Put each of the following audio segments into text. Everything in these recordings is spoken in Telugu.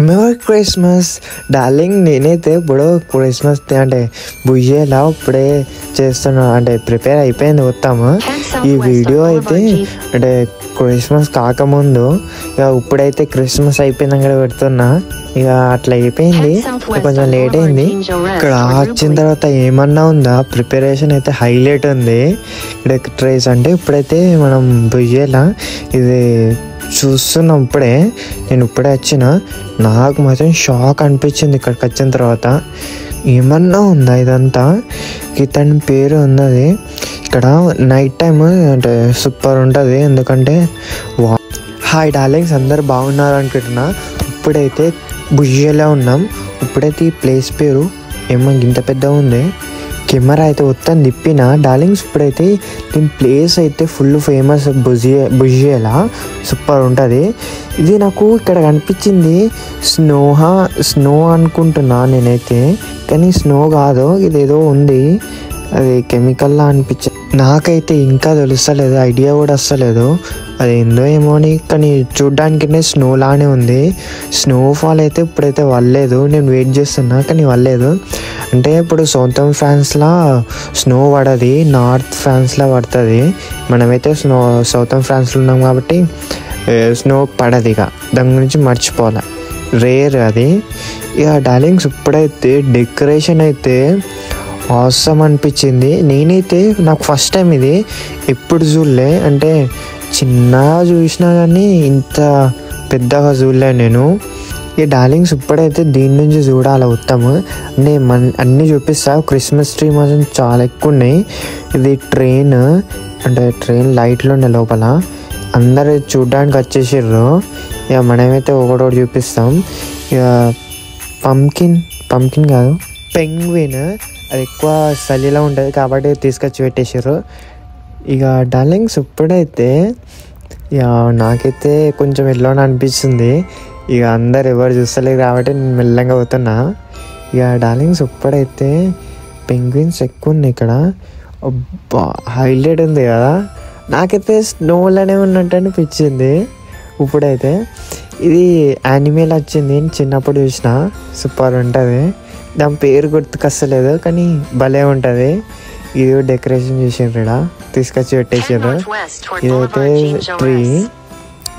Merry Christmas darling. నేనైతే ఇప్పుడు క్రిస్మస్ అంటే బుయ్యేలా ఇప్పుడే చేస్తున్నా, అంటే ప్రిపేర్ అయిపోయింది మొత్తము. ఈ వీడియో అయితే అంటే క్రిస్మస్ కాకముందు, ఇక ఇప్పుడైతే క్రిస్మస్ అయిపోయినాక పెడుతున్నా. ఇక అట్లా అయిపోయింది, కొంచెం లేట్ అయింది. ఇక్కడ వచ్చిన తర్వాత ఏమన్నా ఉందా, ప్రిపరేషన్ అయితే హైలైట్ ఉంది. ఇక్కడ ట్రేస్ అంటే ఇప్పుడైతే మనం బుయ్యేలా ఇది చూస్తున్నాం. నేను ఇప్పుడే వచ్చిన, నాకు మాత్రం షాక్ అనిపించింది ఇక్కడికి వచ్చిన తర్వాత. ఏమన్నా ఉందా ఇదంతా, ఇతని పేరు ఉన్నది. ఇక్కడ నైట్ టైం అంటే సూపర్ ఉంటుంది, ఎందుకంటే హాయ్ డార్లింగ్స్, అందరు బాగున్నారు అనుకుంటున్నా. ఇప్పుడైతే బుయ్యేలా ఉన్నాం. ఇప్పుడైతే ఈ ప్లేస్ పేరు ఏమో ఇంత పెద్దగా ఉంది. కెమెరా అయితే మొత్తం తిప్పిన డార్లింగ్స్. ఇప్పుడైతే దీని ప్లేస్ అయితే ఫుల్ ఫేమస్, బుయ్యేలా సూపర్ ఉంటుంది. ఇది నాకు ఇక్కడ కనిపించింది స్నో అనుకుంటున్నా నేనైతే, కానీ స్నో కాదు, ఇదేదో ఉంది, అది కెమికల్లా అనిపించింది నాకైతే. ఇంకా తెలుస్తలేదు, ఐడియా కూడా వస్తలేదు అది ఏందో ఏమో అని. కానీ చూడ్డానికి స్నో లానే ఉంది. స్నోఫాల్ అయితే ఇప్పుడైతే వల్లేదు, నేను వెయిట్ చేస్తున్నా కానీ వల్లేదు. అంటే ఇప్పుడు సౌతర్న్ ఫ్రాన్స్లో స్నో పడది, నార్త్ ఫ్రాన్స్లో పడుతుంది. మనమైతే సౌతర్న్ ఫ్రాన్స్లో ఉన్నాం కాబట్టి స్నో పడదు, ఇక దాని గురించి మర్చిపోవాలి, రేర్ అది. ఇక డార్లింగ్స్ ఇప్పుడైతే డెకరేషన్ అయితే ఆసమ్ అనిపించింది. నేనైతే నాకు ఫస్ట్ టైం ఇది, ఎప్పుడు చూడలే, అంటే చిన్నగా చూసినా కానీ ఇంత పెద్దగా చూడలే నేను. ఈ డార్లింగ్స్ ఇప్పుడైతే దీని నుంచి చూడాలి ఉత్తమ, అంటే అన్నీ చూపిస్తా. క్రిస్మస్ ట్రీ మాత్రం చాలా ఎక్కువ ఉన్నాయి. ఇది ట్రైన్, అంటే ట్రైన్ లైట్లు ఉన్నాయి లోపల, అందరు చూడడానికి వచ్చేసారు. ఇక మనమైతే ఒకటోటి చూపిస్తాం. ఇక పంకిన్ కాదు, పెంగ్విన్, అది ఎక్కువ చలిలో ఉంటుంది కాబట్టి తీసుకొచ్చి పెట్టేసారు. ఇక డార్లింగ్స్ ఇప్పుడైతే ఇక నాకైతే కొంచెం ఎల్లోనే అనిపిస్తుంది. ఇక అందరు ఎవరు చూస్తలేరు కాబట్టి నేను మెల్లగా పోతున్నా. ఇక డార్లింగ్స్ ఇప్పుడైతే పెంగ్విన్స్ ఎక్కువ ఉన్నాయి ఇక్కడ. హైలైట్ ఉంది కదా, నాకైతే స్నోలోనే ఉన్నట్టు అనిపించింది. ఇప్పుడైతే ఇది యానిమేల్ వచ్చింది, నేను చిన్నప్పుడు చూసిన, సూపర్ ఉంటుంది. దాని పేరు గుర్తుకొస్తలేదు కానీ భలే ఉంటుంది. ఇది డెకరేషన్ చేసిండ్రు, ఇక్కడ తీసుకొచ్చి పెట్టేసారు. ఇదైతే ట్రీ,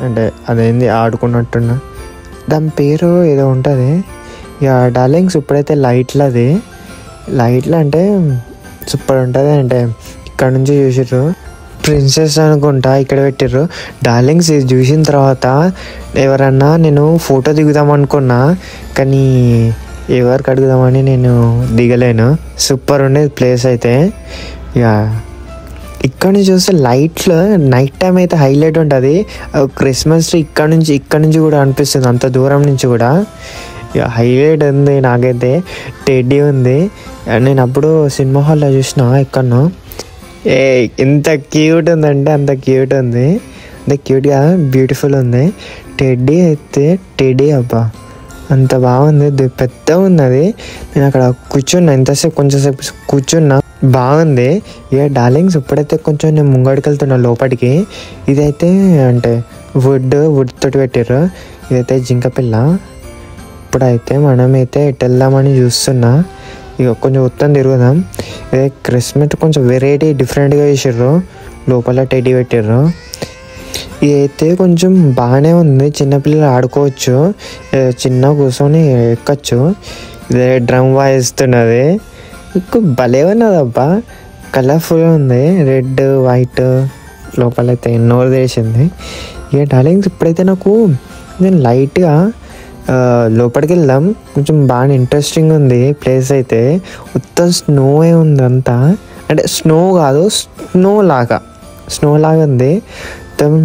అంటే అదేంది ఆడుకున్నట్టున్నా, దాని పేరు ఏదో ఉంటుంది. ఇక డార్లింగ్స్ ఇప్పుడైతే లైట్లు అంటే సూపర్ ఉంటుంది. అంటే ఇక్కడ నుంచి చూసారు, ప్రిన్సెస్ అనుకుంటా ఇక్కడ పెట్టారు. డార్లింగ్స్ ఇది చూసిన తర్వాత ఎవరన్నా నేను ఫోటో దిగుదాం అనుకున్నా, కానీ ఎవరికి అడుగుదామని నేను దిగలేను. సూపర్ ఉండేది ప్లేస్ అయితే. ఇక ఇక్కడ నుంచి చూస్తే లైట్లు నైట్ టైం అయితే హైలైట్ ఉంటుంది. క్రిస్మస్ ట్రీ ఇక్కడ నుంచి కూడా అనిపిస్తుంది, అంత దూరం నుంచి కూడా. ఇక హైలైట్ ఉంది. నాకైతే టెడ్డీ ఉంది, నేను అప్పుడు సినిమా హాల్లో చూసిన ఎక్కడనో. ఎంత క్యూట్ ఉందంటే అంత క్యూట్ ఉంది, అంత క్యూట్గా బ్యూటిఫుల్ ఉంది. టెడ్డీ అబ్బా అంత బాగుంది, పెద్దగా ఉన్నది. నేను అక్కడ కూర్చున్నా, కొంచెంసేపు కూర్చున్నా, బాగుంది. ఇక డార్లింగ్స్ ఇప్పుడైతే కొంచెం నేను ముంగడికి వెళ్తున్నా లోపలికి. ఇదైతే అంటే వుడ్ తోటి పెట్టారు. ఇదైతే జింక పిల్ల. ఇప్పుడైతే మనమైతే ఎటు వెళ్దామని చూస్తున్నా. ఇక కొంచెం ఉత్తరం తిరుగుదాం. ఇదే క్రిస్మస్ కొంచెం వెరైటీ డిఫరెంట్గా చేసారు, లోపల టెడ్డీ పెట్టారు. ఇదైతే కొంచెం బాగానే ఉంది, చిన్నపిల్లలు ఆడుకోవచ్చు, చిన్న కూర్చొని ఎక్కచ్చు. ఇదే డ్రమ్ వాయిస్తున్నది, భలే ఉన్నది అబ్బా, కలర్ఫుల్గా ఉంది, రెడ్ వైట్, లోపలైతే నోరు తెరిచింది. ఇక డార్లింగ్స్ ఇప్పుడైతే నాకు నేను లైట్గా లోపలికి వెళ్దాం, కొంచెం బాగా ఇంట్రెస్టింగ్ ఉంది ప్లేస్ అయితే. మొత్తం స్నో ఉంది అంతా, అంటే స్నో కాదు స్నో లాగా ఉంది. మొత్తం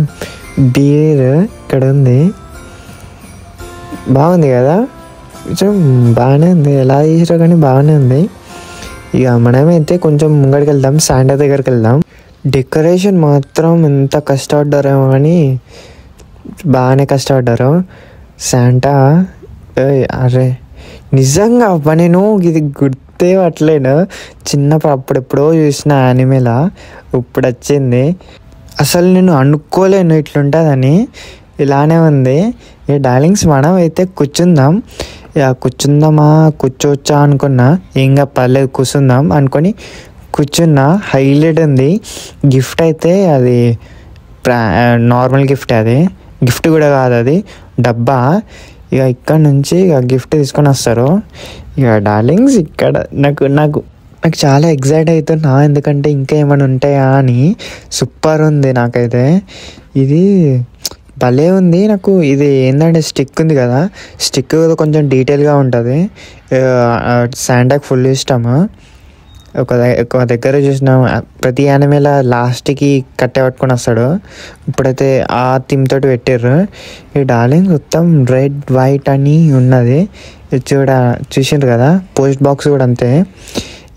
బీర్ ఇక్కడ ఉంది, బాగుంది కదా, కొంచెం బాగానే ఉంది, ఎలా చేసారో కానీ బాగానే ఉంది. ఇక మనమైతే కొంచెం ముంగడికి వెళ్దాం, శాంటా దగ్గరికి వెళ్దాం. డెకరేషన్ మాత్రం ఎంత కష్టపడ్డారేమో కానీ బాగానే కష్టపడ్డారు. శాంటా అరే నిజంగా అబ్బా, నేను ఇది గుర్తే పట్టలేను, చిన్నప్పుడు అప్పుడెప్పుడో చూసిన యానిమేలా ఇప్పుడు వచ్చింది. అసలు నేను అనుకోలేను ఇట్లుంటుందని. ఇలానే ఉంది. ఈ డార్లింగ్స్ మనం అయితే కూర్చుందాం. ఇక కూర్చుందామా కూర్చోవచ్చా అనుకున్నా, ఇంకా పర్లేదు కూర్చుందాం అనుకొని కూర్చున్నా. హైలైట్ ఉంది. గిఫ్ట్ అయితే అది నార్మల్ గిఫ్ట్, అది గిఫ్ట్ కూడా కాదు, అది డబ్బా. ఇక ఇక్కడ నుంచి ఇక గిఫ్ట్ తీసుకొని వస్తారు. ఇక డార్లింగ్స్ ఇక్కడ నాకు నాకు నాకు చాలా ఎగ్జైట్ అవుతున్నా, ఎందుకంటే ఇంకా ఏమైనా ఉంటాయా అని. సూపర్ ఉంది నాకైతే. ఇది భలే ఉంది. నాకు ఇది ఏంటంటే స్టిక్ ఉంది కదా, స్టిక్ కొంచెం డీటెయిల్గా ఉంటుంది. శాంటాకి ఫుల్ ఇష్టము. ఒక దగ్గర చూసిన ప్రతి యానిమేల లాస్ట్కి కట్టె పట్టుకొని వస్తాడు. ఇప్పుడైతే ఆ థీమ్ తోటి పెట్టారు. ఈ డార్లింగ్ మొత్తం రెడ్ వైట్ అని ఉన్నది. ఇది చూసిండ్రు కదా, పోస్ట్ బాక్స్ కూడా అంతే.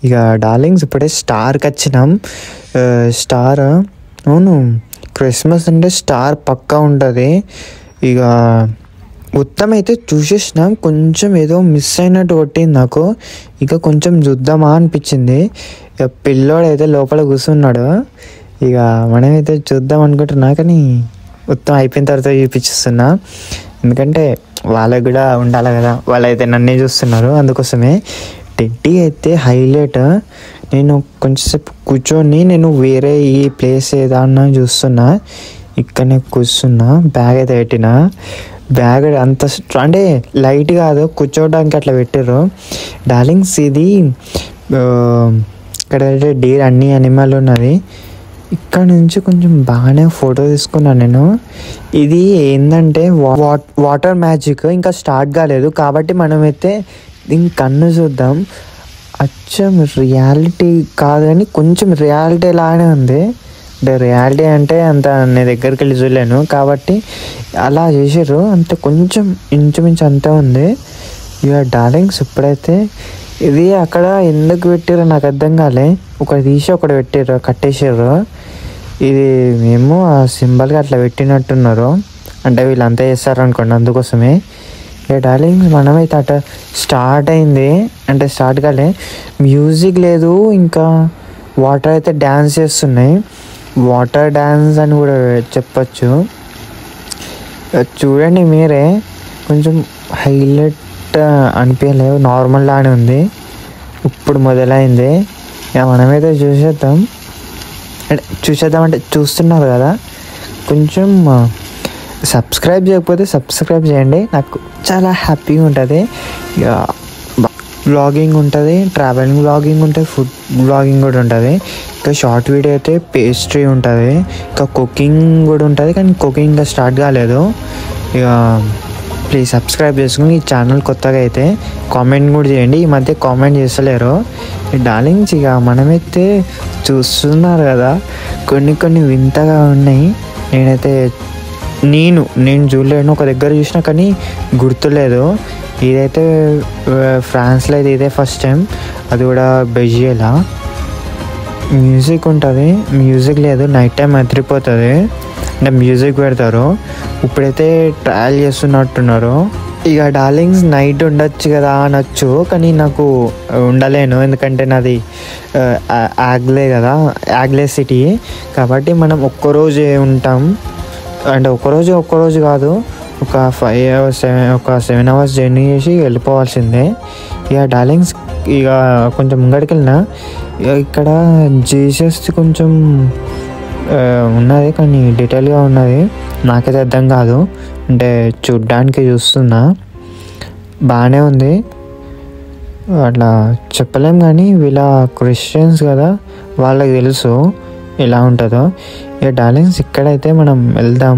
ఇక డార్లింగ్స్ ఇప్పుడే స్టార్కి వచ్చినాం. స్టార్ అవును, క్రిస్మస్ అంటే స్టార్ పక్కా ఉంటుంది. ఇక మొత్తం అయితే చూసేసినాం. కొంచెం ఏదో మిస్ అయినట్టు కొట్టింది నాకు. ఇక కొంచెం చూద్దామా అనిపించింది. ఇక పిల్లోడు అయితే లోపల కూర్చున్నాడు. ఇక మనమైతే చూద్దాం అనుకుంటున్నా, కానీ మొత్తం అయిపోయిన తర్వాత చూపించిస్తున్నా, ఎందుకంటే వాళ్ళకి కూడా ఉండాలి కదా. వాళ్ళైతే నన్నే చూస్తున్నారు, అందుకోసమే. టెడ్డీ అయితే హైలైట్. నేను కొంచెంసేపు కూర్చొని నేను వేరే ఈ ప్లేస్ ఏదన్నా చూస్తున్నా. ఇక్కడనే కూర్చున్నా, బ్యాగ్ అయితే పెట్టిన. బ్యాగ్ అంత అంటే లైట్ కాదు, కూర్చోవడానికి అట్లా పెట్టారు. డార్లింగ్స్ ఇది ఇక్కడైతే డీర్ అన్ని అనిమల్ ఉన్నది. ఇక్కడ నుంచి కొంచెం బాగానే ఫోటో తీసుకున్నాను నేను. ఇది ఏంటంటే వాటర్ మ్యాజిక్ ఇంకా స్టార్ట్ కాలేదు, కాబట్టి మనమైతే దీని కన్ను చూద్దాం. అచ్చం రియాలిటీ కాదు కానీ కొంచెం రియాలిటీ లాగానే ఉంది. అంటే రియాలిటీ అంటే అంత నేను దగ్గరికి వెళ్ళి చూడలేను, కాబట్టి అలా చేసారు. అంత కొంచెం ఇంచుమించు అంతా ఉంది. ఇక డార్లింగ్స్ ఇప్పుడైతే ఇది అక్కడ ఎందుకు పెట్టారో నాకు అర్థం కాలే. ఒకటి తీసి ఒకటి పెట్టారు, కట్టేసారు. ఇది మేము ఆ సింబల్గా అట్లా పెట్టినట్టున్నారు, అంటే వీళ్ళంతా చేస్తారు అనుకోండి, అందుకోసమే. ఇక డార్లింగ్స్ మనమైతే అట స్టార్ట్ అయింది, అంటే స్టార్ట్ కాలే, మ్యూజిక్ లేదు, ఇంకా వాటర్ అయితే డ్యాన్స్ చేస్తున్నాయి. వాటర్ డ్యాన్స్ అని కూడా చెప్పచ్చు. చూడండి మీరే, కొంచెం హైలైట్ అనిపించలేదు, నార్మల్ లానే ఉంది. ఇప్పుడు మొదలైంది. ఇక మనమైతే చూసేద్దామంటే చూస్తున్నారు కదా. కొంచెం సబ్స్క్రైబ్ చేయకపోతే సబ్స్క్రైబ్ చేయండి, నాకు చాలా హ్యాపీగా ఉంటుంది. ఇక వ్లాగింగ్ ఉంటుంది, ట్రావెలింగ్ వ్లాగింగ్ ఉంటుంది, ఫుడ్ వ్లాగింగ్ కూడా ఉంటుంది. ఇంకా షార్ట్ వీడియో అయితే పేస్ట్రీ ఉంటుంది, ఇంకా కుకింగ్ కూడా ఉంటుంది, కానీ కుకింగ్ ఇంకా స్టార్ట్ కాలేదు. ఇక ప్లీజ్ సబ్స్క్రైబ్ చేసుకుని ఈ ఛానల్ కొత్తగా అయితే కామెంట్ కూడా చేయండి. ఈ మధ్య కామెంట్ చేస్తలేరు ఈ డార్లింగ్స్. ఇక మనమైతే చూస్తున్నారు కదా, కొన్ని వింతగా ఉన్నాయి. నేను చూడలేను, ఒక దగ్గర చూసినా కానీ గుర్తులేదు. ఇదైతే ఫ్రాన్స్లో అయితే ఇదే ఫస్ట్ టైం, అది కూడా బెజియేలా. మ్యూజిక్ ఉంటుంది, మ్యూజిక్ లేదు, నైట్ టైం అదిరిపోతుంది, అంటే మ్యూజిక్ పెడతారు. ఇప్పుడైతే ట్రయల్ చేస్తున్నట్టున్నారు. ఇక డార్లింగ్స్ నైట్ ఉండొచ్చు కదా అనొచ్చు, కానీ నాకు ఉండలేను, ఎందుకంటే నాది యాగ్లే కదా, యాగ్లే సిటీ, కాబట్టి మనం ఒక్కరోజే ఉంటాం. అంటే ఒక్కరోజు కాదు, ఒక 7 hours జర్నీ చేసి వెళ్ళిపోవాల్సిందే. ఇక డార్లింగ్స్ ఇక కొంచెం ముంగడికి వెళ్ళినా, ఇక్కడ జీసస్ కొంచెం ఉన్నది, కానీ డీటెయిల్గా ఉన్నది, నాకైతే అర్థం కాదు, అంటే చూడ్డానికి చూస్తున్నా. బాగానే ఉంది, అట్లా చెప్పలేం, కానీ వీళ్ళ క్రిస్టియన్స్ కదా, వాళ్ళకి తెలుసు ఎలా ఉంటుందో. ఇక డార్లింగ్స్ ఇక్కడైతే మనం వెళ్దాం.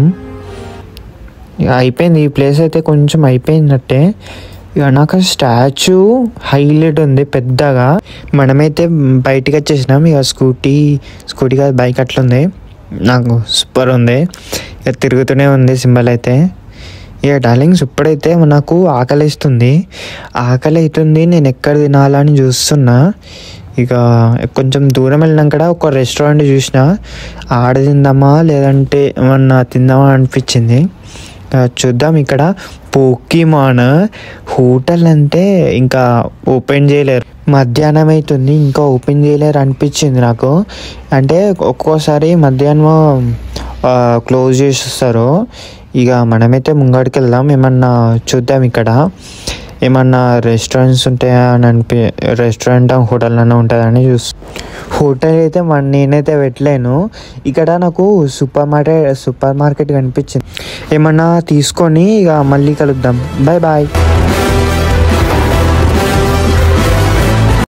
ఇక అయిపోయింది, ఈ ప్లేస్ అయితే కొంచెం అయిపోయినట్టే. ఇక నాకు స్టాచ్యూ హైలైట్ ఉంది పెద్దగా. మనమైతే బయటికి వచ్చేసినాం. ఇక స్కూటీ కాదు, బైక్ అట్లుంది, నాకు సూపర్ ఉంది. ఇక తిరుగుతూనే ఉంది సింబల్ అయితే. ఇక డార్లింగ్స్ ఇప్పుడైతే నాకు ఆకలి అవుతుంది, నేను ఎక్కడ తినాలని చూస్తున్నా. ఇక కొంచెం దూరం వెళ్ళినాక ఒక రెస్టారెంట్ చూసిన, ఆడ తిందామా లేదంటే ఏమన్నా తిందామా అనిపించింది. చూద్దాం. ఇక్కడ పోకీమాన్ హోటల్ అంటే ఇంకా ఓపెన్ చేయలేరు, మధ్యాహ్నం అవుతుంది, ఇంకా ఓపెన్ చేయలేరు అనిపించింది నాకు. అంటే ఒక్కోసారి మధ్యాహ్నం క్లోజ్ చేసేస్తారు. ఇక మనమైతే ముంగడికి వెళ్దాం, ఏమన్నా చూద్దాం ఇక్కడ ఏమన్నా రెస్టారెంట్స్ ఉంటాయా అని రెస్టారెంట్ హోటల్ అన్న ఉంటుందని హోటల్ అయితే నేనైతే పెట్టలేను. ఇక్కడ నాకు సూపర్ మార్కెట్ కనిపించింది, ఏమన్నా తీసుకొని ఇక మళ్ళీ కలుద్దాం. Bye bye.